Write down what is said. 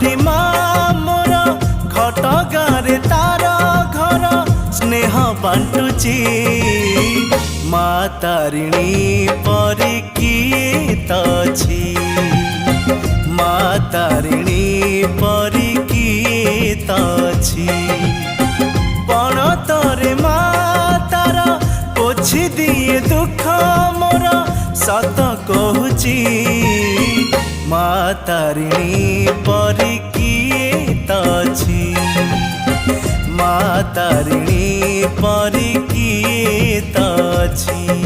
परी माँ मोर घटगाँरे तार घर स्नेह बांटुची माँ तारिणी परी किए तछि माँ तारिणी परी किए तछि पण तरे माँ तार पोछि दिए दुख मोर सत कहूची माँ तारिणी परी किए तछि माँ तारिणी परी किए तछि।